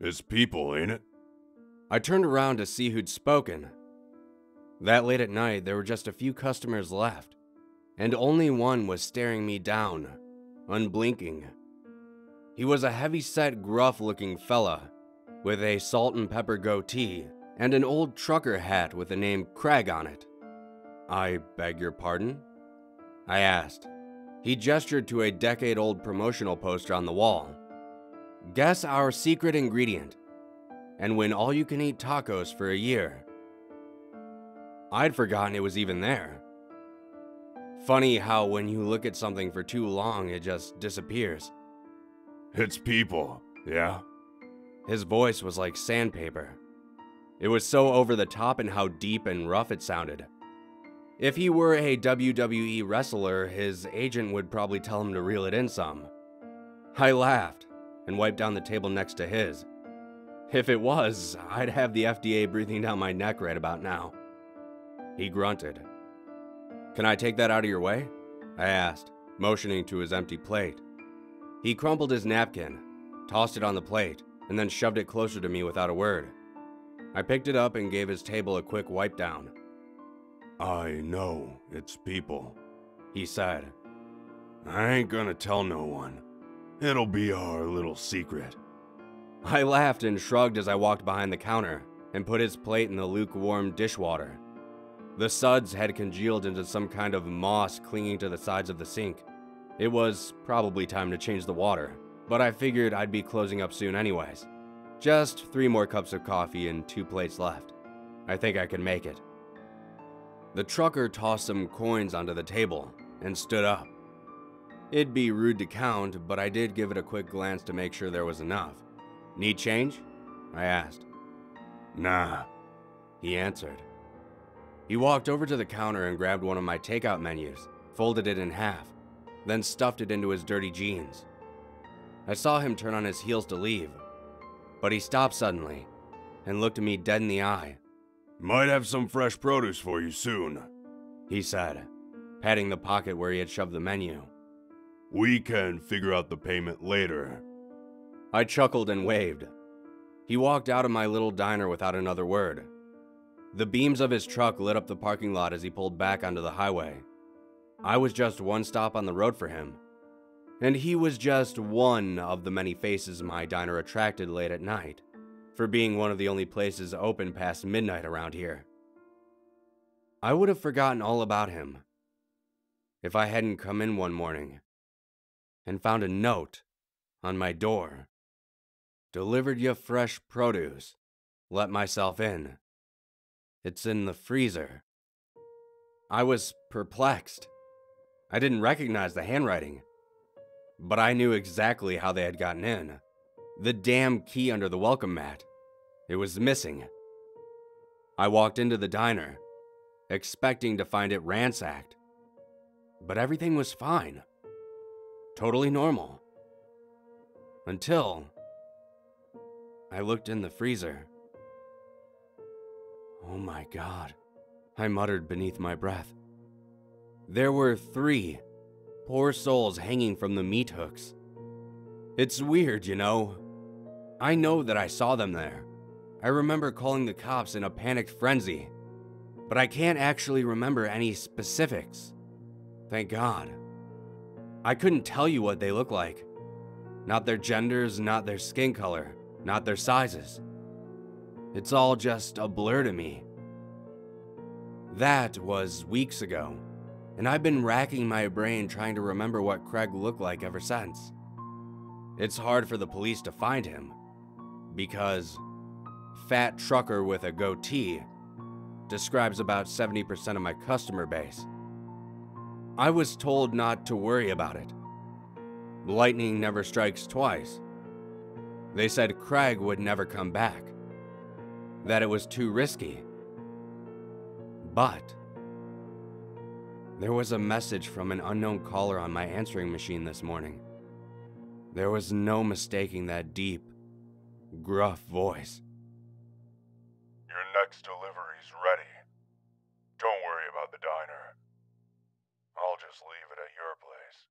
It's people, ain't it? I turned around to see who'd spoken. That late at night, there were just a few customers left, and only one was staring me down, unblinking. He was a heavy-set, gruff-looking fella with a salt and pepper goatee and an old trucker hat with the name Craig on it. "I beg your pardon?" I asked. He gestured to a decade-old promotional poster on the wall. "Guess our secret ingredient, and win all-you-can-eat tacos for a year." I'd forgotten it was even there. Funny how when you look at something for too long, it just disappears. It's people, yeah? His voice was like sandpaper. It was so over the top in how deep and rough it sounded. If he were a WWE wrestler, his agent would probably tell him to reel it in some. I laughed and wiped down the table next to his. If it was, I'd have the FDA breathing down my neck right about now. He grunted. "Can I take that out of your way?" I asked, motioning to his empty plate. He crumpled his napkin, tossed it on the plate, and then shoved it closer to me without a word. I picked it up and gave his table a quick wipe down. "I know it's people," he said. "I ain't gonna tell no one. It'll be our little secret." I laughed and shrugged as I walked behind the counter and put his plate in the lukewarm dishwater. The suds had congealed into some kind of moss clinging to the sides of the sink. It was probably time to change the water, but I figured I'd be closing up soon anyways. Just 3 more cups of coffee and 2 plates left. I think I can make it. The trucker tossed some coins onto the table and stood up. It'd be rude to count, but I did give it a quick glance to make sure there was enough. "Need change?" I asked. "Nah," he answered. He walked over to the counter and grabbed one of my takeout menus, folded it in half, then stuffed it into his dirty jeans. I saw him turn on his heels to leave, but he stopped suddenly and looked at me dead in the eye. "Might have some fresh produce for you soon," he said, patting the pocket where he had shoved the menu. "We can figure out the payment later." I chuckled and waved. He walked out of my little diner without another word. The beams of his truck lit up the parking lot as he pulled back onto the highway. I was just one stop on the road for him, and he was just one of the many faces my diner attracted late at night, for being one of the only places open past midnight around here. I would have forgotten all about him if I hadn't come in one morning and found a note on my door. "Delivered you fresh produce. Let myself in. It's in the freezer." I was perplexed. I didn't recognize the handwriting, but I knew exactly how they had gotten in. The damn key under the welcome mat. It was missing. I walked into the diner, expecting to find it ransacked, but everything was fine. Totally normal. Until I looked in the freezer. "Oh my God," I muttered beneath my breath. There were 3 poor souls hanging from the meat hooks. It's weird, you know. I know that I saw them there. I remember calling the cops in a panicked frenzy, but I can't actually remember any specifics. Thank God. I couldn't tell you what they look like. Not their genders, not their skin color, not their sizes. It's all just a blur to me. That was weeks ago, and I've been racking my brain trying to remember what Craig looked like ever since. It's hard for the police to find him, because fat trucker with a goatee describes about 70% of my customer base. I was told not to worry about it. Lightning never strikes twice. They said Craig would never come back, that it was too risky. But there was a message from an unknown caller on my answering machine this morning. There was no mistaking that deep, gruff voice. "Your next delivery's ready. Don't worry about the diner. I'll just leave it at your place."